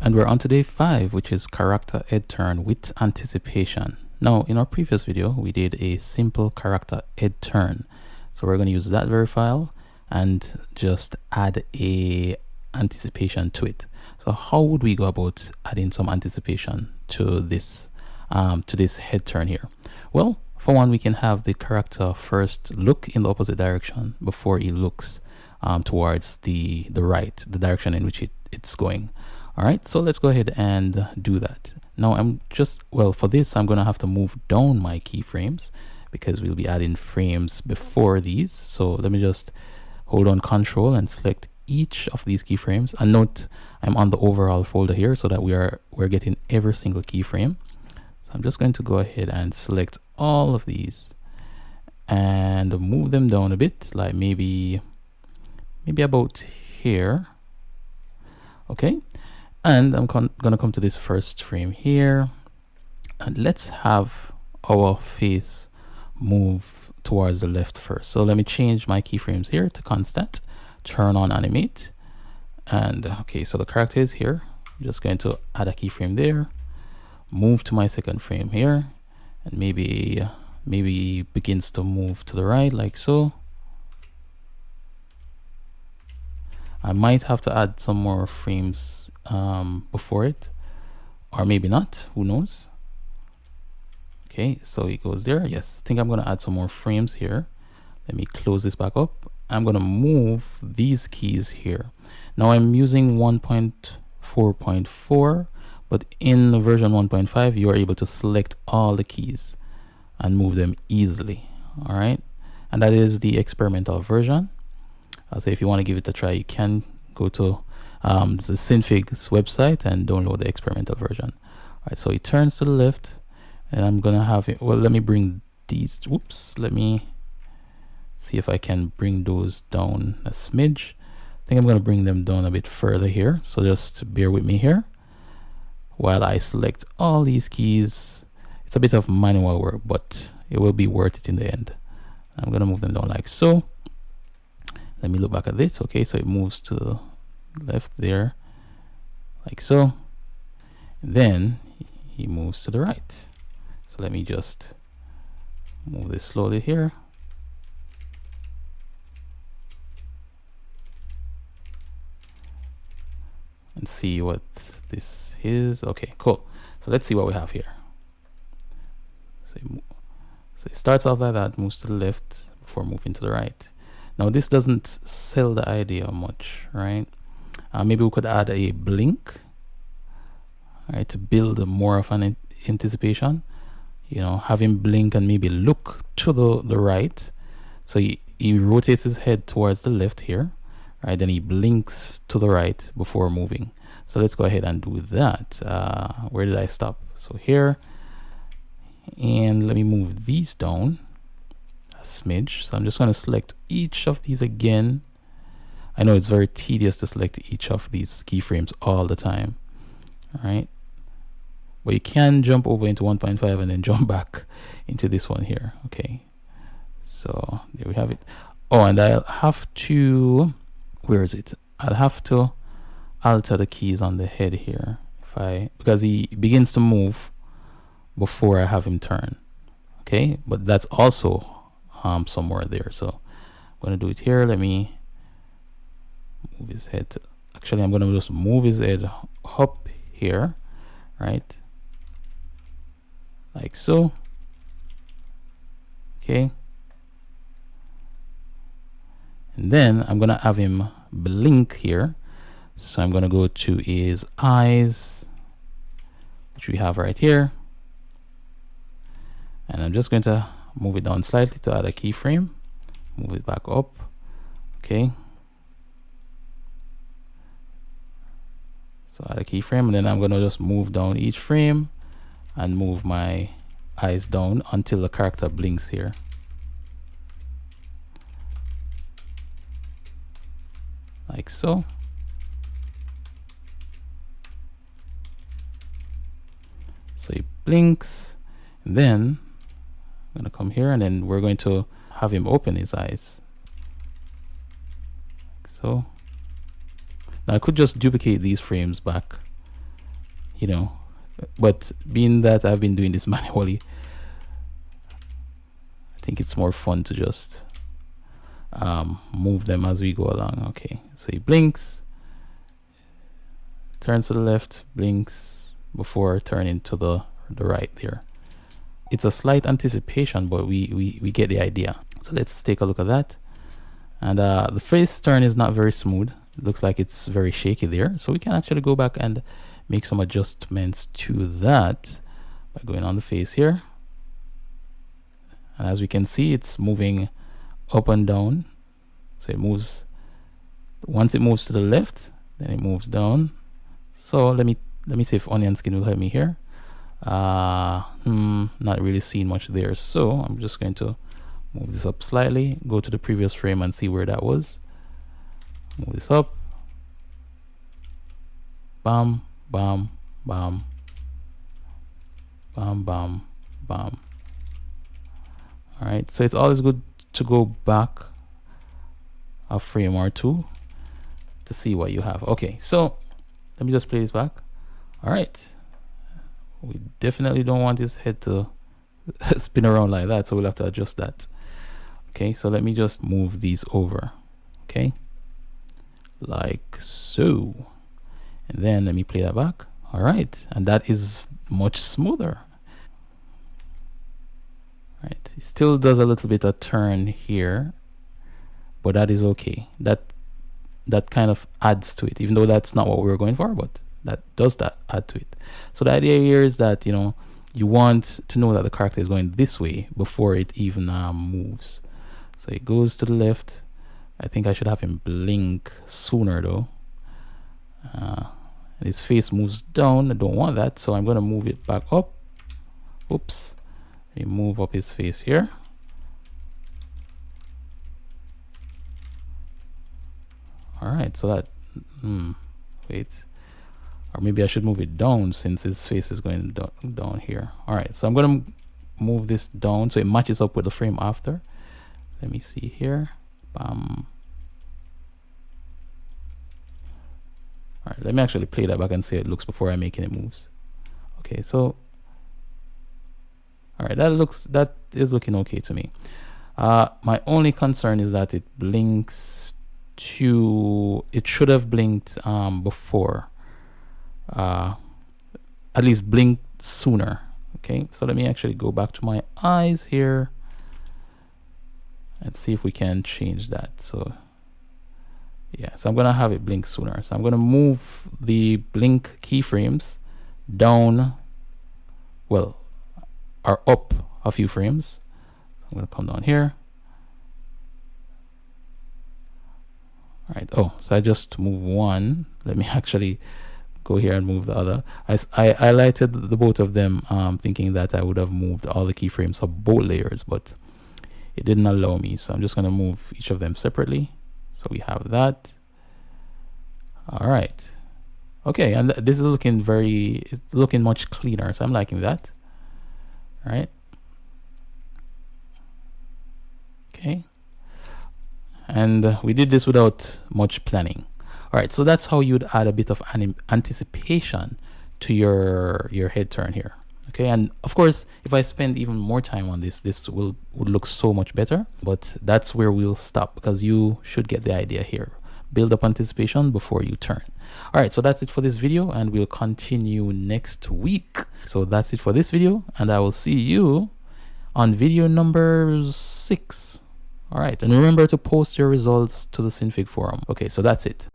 And we're on to day 5, which is character head turn with anticipation. Now, in our previous video, we did a simple character head turn. So we're going to use that very file and just add a anticipation to it. So how would we go about adding some anticipation to this head turn here? Well, for one, we can have the character first look in the opposite direction before he looks towards the right, the direction in which it's going. All right, so let's go ahead and do that. Now for this, I'm going to have to move down my keyframes because we'll be adding frames before these. So let me just hold on Control and select each of these keyframes. And note I'm on the overall folder here so that we're getting every single keyframe. So I'm just going to go ahead and select all of these and move them down a bit, like maybe about here. Okay. And I'm going to come to this first frame here, and let's have our face move towards the left first. So let me change my keyframes here to constant, turn on animate, and okay, so the character is here. I'm just going to add a keyframe there, move to my second frame here, and maybe begins to move to the right like so. I might have to add some more frames before it, or maybe not, who knows. Okay, so it goes there. Yes, I think I'm going to add some more frames here. Let me close this back up. I'm going to move these keys here. Now I'm using 1.4.4, but in version 1.5 you are able to select all the keys and move them easily. All right, and that is the experimental version. I'll say if you want to give it a try, you can go to the Synfig's website and download the experimental version. All right, so it turns to the left, and I'm gonna have it. Well, let me bring these. Whoops. Let me see if I can bring those down a smidge. I think I'm gonna bring them down a bit further here. So just bear with me here while I select all these keys. It's a bit of manual work, but it will be worth it in the end. I'm gonna move them down like so. Let me look back at this. Okay, so it moves to the left there, like so. And then he moves to the right. So let me just move this slowly here. And see what this is. Okay, cool. So let's see what we have here. So it starts off like that, moves to the left before moving to the right. Now this doesn't sell the idea much, right? Maybe we could add a blink, right, to build more of an anticipation. You know, have him blink and maybe look to the right. So he rotates his head towards the left here, right? Then he blinks to the right before moving. So let's go ahead and do that. Where did I stop? So here, and let me move these down a smidge. So I'm just going to select each of these again. I know it's very tedious to select each of these keyframes all the time. All right, but you can jump over into 1.5 and then jump back into this one here. Okay, so there we have it. Oh, and I'll have to, where is it? I'll have to alter the keys on the head here because he begins to move before I have him turn. Okay, but that's also somewhere there. So I'm going to do it here. Let me move his head actually I'm going to just move his head up here, right, like so. Okay, and then I'm going to have him blink here. So I'm going to go to his eyes, which we have right here, and I'm just going to move it down slightly to add a keyframe, move it back up. Okay, so add a keyframe, and then I'm going to just move down each frame and move my eyes down until the character blinks here. Like so. So he blinks, and then I'm going to come here, and then we're going to have him open his eyes. Like so. Now I could just duplicate these frames back you know, but being that I've been doing this manually, I think it's more fun to just move them as we go along. Okay, so he blinks, turns to the left, blinks before turning to the right there. It's a slight anticipation, but we get the idea. So let's take a look at that. And the face turn is not very smooth. It looks like it's very shaky there. So we can actually go back and make some adjustments to that by going on the face here. And as we can see, it's moving up and down. So it moves, once it moves to the left, then it moves down. So let me see if onion skin will help me here. Not really seeing much there. So I'm just going to move this up slightly, go to the previous frame and see where that was. Move this up. Bam, bam, bam. Bam, bam, bam. All right, so it's always good to go back a frame or two to see what you have. Okay, so let me just play this back. All right, we definitely don't want his head to spin around like that, so we'll have to adjust that. Okay, so let me just move these over. Okay, like so, and then let me play that back. All right, and that is much smoother. Right, it still does a little bit of turn here, but that is okay. That kind of adds to it, even though that's not what we were going for, but that add to it. So the idea here is that, you know, you want to know that the character is going this way before it even moves. So it goes to the left. I think I should have him blink sooner though. His face moves down. I don't want that, so I'm going to move it back up. Oops. We move up his face here. All right, so that wait, or maybe I should move it down since his face is going down here. All right, so I'm going to move this down so it matches up with the frame after. Let me see here. Bam. All right, let me actually play that back and see how it looks before I make any moves. Okay, so all right, that is looking okay to me. My only concern is that it blinks it should have blinked before, at least blinked sooner. Okay, so let me actually go back to my eyes here and see if we can change that. So yeah, so I'm gonna have it blink sooner. So I'm gonna move the blink keyframes down, well, or up a few frames. I'm gonna come down here. All right, oh, so I just move one. Let me actually go here and move the other. I highlighted the both of them, thinking that I would have moved all the keyframes of both layers, but it didn't allow me. So I'm just gonna move each of them separately. So we have that. All right. Okay, and this is looking it's looking much cleaner. So I'm liking that. All right. Okay. And we did this without much planning. All right, so that's how you'd add a bit of anticipation to your head turn here. Okay, and of course, if I spend even more time on this would look so much better, but that's where we'll stop because you should get the idea here. Build up anticipation before you turn. All right, so that's it for this video, and we'll continue next week. So that's it for this video, and I will see you on video number 6. All right, and remember to post your results to the Synfig forum. Okay, so that's it.